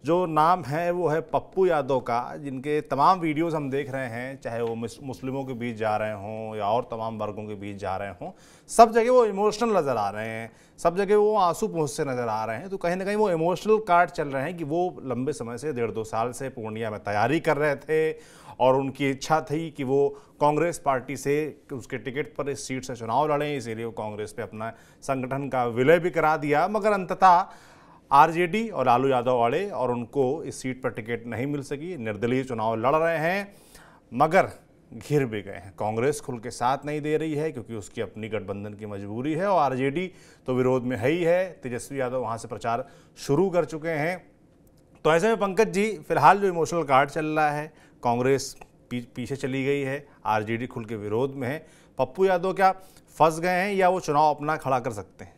जो नाम है वो है पप्पू यादव का, जिनके तमाम वीडियोस हम देख रहे हैं, चाहे वो मुस्लिमों के बीच जा रहे हों या और तमाम वर्गों के बीच जा रहे हों, सब जगह वो इमोशनल नज़र आ रहे हैं, सब जगह वो आंसू पोंछते नज़र आ रहे हैं। तो कहीं ना कहीं वो इमोशनल कार्ड चल रहे हैं कि वो लंबे समय से 1.5-2 साल से पूर्णिया में तैयारी कर रहे थे और उनकी इच्छा थी कि वो कांग्रेस पार्टी से उसके टिकट पर इस सीट से चुनाव लड़ें, इसीलिए वो कांग्रेस पे अपना संगठन का विलय भी करा दिया। मगर अंततः आरजेडी और लालू यादव अड़े और उनको इस सीट पर टिकट नहीं मिल सकी, निर्दलीय चुनाव लड़ रहे हैं, मगर घिर भी गए हैं। कांग्रेस खुल के साथ नहीं दे रही है क्योंकि उसकी अपनी गठबंधन की मजबूरी है और आरजेडी तो विरोध में है ही है। तेजस्वी यादव वहाँ से प्रचार शुरू कर चुके हैं। तो ऐसे में पंकज जी, फिलहाल जो इमोशनल कार्ड चल रहा है, कांग्रेस पीछे चली गई है, आरजेडी खुल के विरोध में है, पप्पू यादव क्या फंस गए हैं या वो चुनाव अपना खड़ा कर सकते हैं?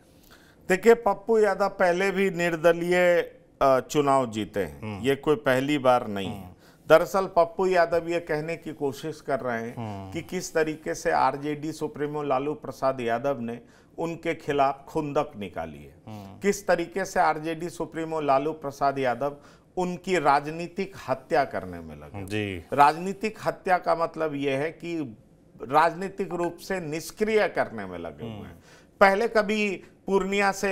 देखिए, पप्पू यादव पहले भी निर्दलीय चुनाव जीते हैं, ये कोई पहली बार नहीं है। दरअसल पप्पू यादव ये कहने की कोशिश कर रहे हैं कि किस तरीके से आरजेडी सुप्रीमो लालू प्रसाद यादव ने उनके खिलाफ खुंदक निकाली है, किस तरीके से आरजेडी सुप्रीमो लालू प्रसाद यादव उनकी राजनीतिक हत्या करने में लगे जी। राजनीतिक हत्या का मतलब यह है कि राजनीतिक रूप से निष्क्रिय करने में लगे हुए हैं। पहले कभी पूर्णिया से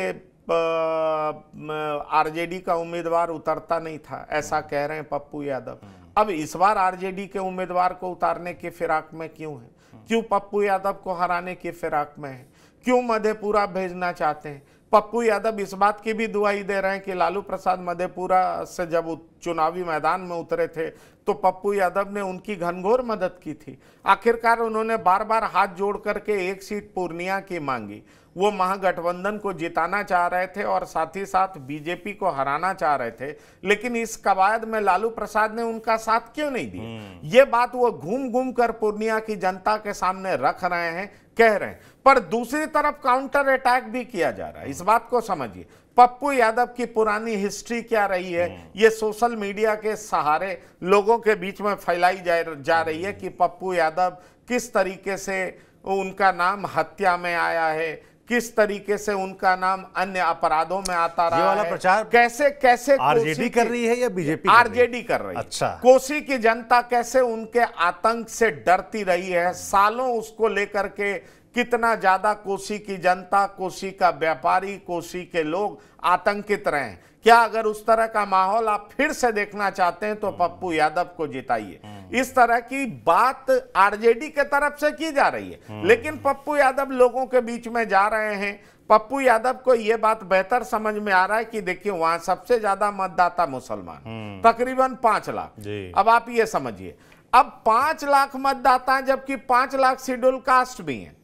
आरजेडी का उम्मीदवार उतरता नहीं था, ऐसा कह रहे हैं पप्पू यादव। अब इस बार आरजेडी के उम्मीदवार को उतारने की फिराक में क्यों है? क्यों पप्पू यादव को हराने की फिराक में है? क्यों मधेपुरा भेजना चाहते हैं? पप्पू यादव इस बात की भी दुहाई दे रहे हैं कि लालू प्रसाद मधेपुरा से जब चुनावी मैदान में उतरे थे तो पप्पू यादव ने उनकी घनघोर मदद की थी। आखिरकार उन्होंने बार बार हाथ जोड़ करके एक सीट पूर्णिया की मांगी। वो महागठबंधन को जिताना चाह रहे थे और साथ ही साथ बीजेपी को हराना चाह रहे थे, लेकिन इस कवायद में लालू प्रसाद ने उनका साथ क्यों नहीं दिया? ये बात वो घूम घूम कर पूर्णिया की जनता के सामने रख रहे हैं, कह रहे हैं। पर दूसरी तरफ काउंटर अटैक भी किया जा रहा है। इस बात को समझिए, पप्पू यादव की पुरानी हिस्ट्री क्या रही है, ये सोशल मीडिया के सहारे लोगों के बीच में फैलाई जा रही है कि पप्पू यादव किस तरीके से उनका नाम हत्या में आया है, किस तरीके से उनका नाम अन्य अपराधों में आता रहा है। प्रचार कैसे कैसे आरजेडी कर रही है या बीजेपी? आरजेडी कर रही है। अच्छा। कोसी की जनता कैसे उनके आतंक से डरती रही है, सालों उसको लेकर के कितना ज्यादा कोसी की जनता, कोसी का व्यापारी, कोसी के लोग आतंकित रहे हैं। क्या अगर उस तरह का माहौल आप फिर से देखना चाहते हैं तो पप्पू यादव को जिताइए। इस तरह की बात आरजेडी के तरफ से की जा रही है, लेकिन पप्पू यादव लोगों के बीच में जा रहे हैं। पप्पू यादव को यह बात बेहतर समझ में आ रहा है कि देखिए, वहां सबसे ज्यादा मतदाता मुसलमान, तकरीबन 5 लाख। अब आप ये समझिए, अब 5 लाख मतदाता, जबकि 5 लाख शेड्यूल कास्ट भी हैं,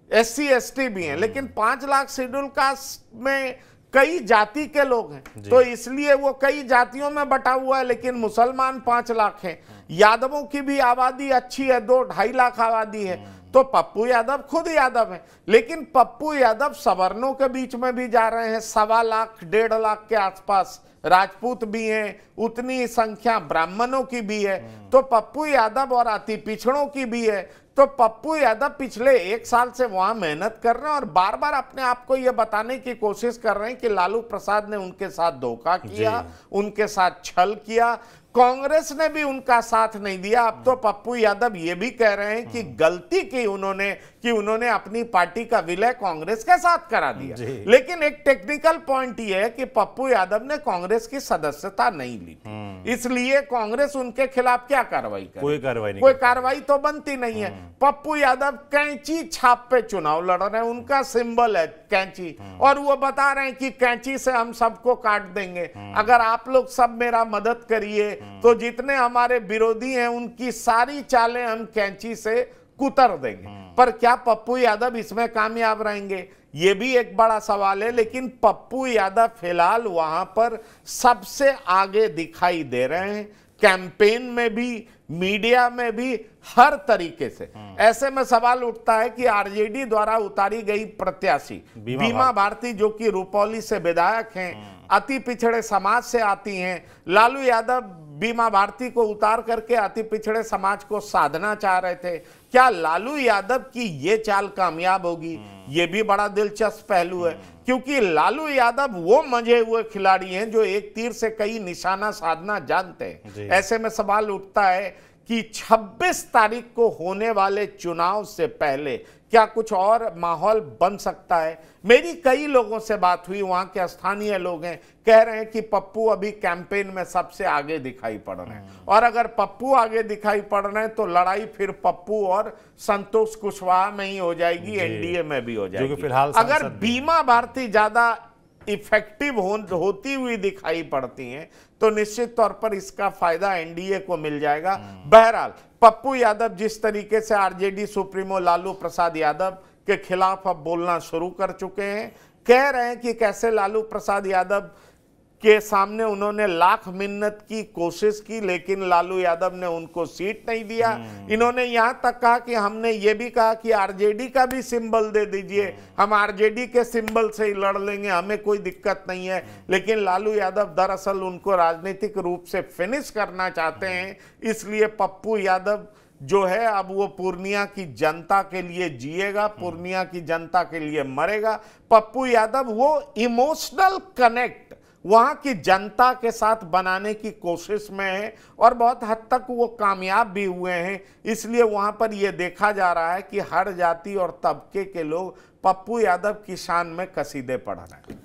SC ST भी हैं, लेकिन 5 लाख शेड्यूल कास्ट में कई जाति के लोग हैं, तो इसलिए वो कई जातियों में बटा हुआ है। लेकिन मुसलमान 5 लाख हैं, यादवों की भी आबादी अच्छी है, 2-2.5 लाख आबादी है। तो पप्पू यादव खुद यादव है, लेकिन पप्पू यादव सवर्णों के बीच में भी जा रहे हैं। 1.25 लाख 1.5 लाख के आसपास राजपूत भी हैं, उतनी संख्या ब्राह्मणों की भी है, तो पप्पू यादव और अति पिछड़ों की भी है। तो पप्पू यादव पिछले 1 साल से वहां मेहनत कर रहे हैं और बार बार अपने आप को यह बताने की कोशिश कर रहे हैं कि लालू प्रसाद ने उनके साथ धोखा किया, उनके साथ छल किया, कांग्रेस ने भी उनका साथ नहीं दिया। अब तो पप्पू यादव ये भी कह रहे हैं कि गलती की उन्होंने अपनी पार्टी का विलय कांग्रेस के साथ करा दिया। लेकिन एक टेक्निकल पॉइंट ये है कि पप्पू यादव ने कांग्रेस की सदस्यता नहीं ली, इसलिए कांग्रेस उनके खिलाफ क्या कार्रवाई करे? कोई कार्रवाई तो बनती नहीं है। पप्पू यादव कैंची छाप पे चुनाव लड़ रहे हैं, उनका सिंबल है कैंची, और वो बता रहे हैं कि कैंची से हम सबको काट देंगे, अगर आप लोग सब मेरा मदद करिए तो जितने हमारे विरोधी हैं उनकी सारी चालें हम कैंची से कुतर देंगे। पर क्या पप्पू यादव इसमें कामयाब रहेंगे? ये भी एक बड़ा सवाल है। लेकिन पप्पू यादव फिलहाल वहां पर सबसे आगे दिखाई दे रहे हैं, कैंपेन में भी, मीडिया में भी, हर तरीके से। ऐसे में सवाल उठता है कि आरजेडी द्वारा उतारी गई प्रत्याशी बीमा भारती, जो कि रुपौली से विधायक हैं, अति पिछड़े समाज से आती हैं। लालू यादव बीमा भारती को उतार करके अति पिछड़े समाज को साधना चाह रहे थे। क्या लालू यादव की ये चाल कामयाब होगी? ये भी बड़ा दिलचस्प पहलू है, क्योंकि लालू यादव वो मंझे हुए खिलाड़ी हैं जो एक तीर से कई निशाना साधना जानते हैं। ऐसे में सवाल उठता है कि 26 तारीख को होने वाले चुनाव से पहले क्या कुछ और माहौल बन सकता है? मेरी कई लोगों से बात हुई, वहां के स्थानीय लोग हैं, कह रहे हैं कि पप्पू अभी कैंपेन में सबसे आगे दिखाई पड़ रहे हैं, और अगर पप्पू आगे दिखाई पड़ रहे हैं तो लड़ाई फिर पप्पू और संतोष कुशवाहा में ही हो जाएगी, एनडीए में भी हो जाएगी। फिलहाल अगर बीमा भारती ज्यादा इफेक्टिव होती हुई दिखाई पड़ती हैं तो निश्चित तौर पर इसका फायदा एनडीए को मिल जाएगा। बहरहाल पप्पू यादव जिस तरीके से आरजेडी सुप्रीमो लालू प्रसाद यादव के खिलाफ अब बोलना शुरू कर चुके हैं, कह रहे हैं कि कैसे लालू प्रसाद यादव के सामने उन्होंने लाख मिन्नत की कोशिश की लेकिन लालू यादव ने उनको सीट नहीं दिया। इन्होंने यहां तक कहा कि हमने ये भी कहा कि आरजेडी का भी सिंबल दे दीजिए, हम आरजेडी के सिंबल से ही लड़ लेंगे, हमें कोई दिक्कत नहीं है। लेकिन लालू यादव दरअसल उनको राजनीतिक रूप से फिनिश करना चाहते हैं, इसलिए पप्पू यादव जो है अब वो पूर्णिया की जनता के लिए जिएगा, पूर्णिया की जनता के लिए मरेगा। पप्पू यादव वो इमोशनल कनेक्ट वहां की जनता के साथ बनाने की कोशिश में है और बहुत हद तक वो कामयाब भी हुए हैं। इसलिए वहां पर यह देखा जा रहा है कि हर जाति और तबके के लोग पप्पू यादव की शान में कसीदे पढ़ रहे हैं।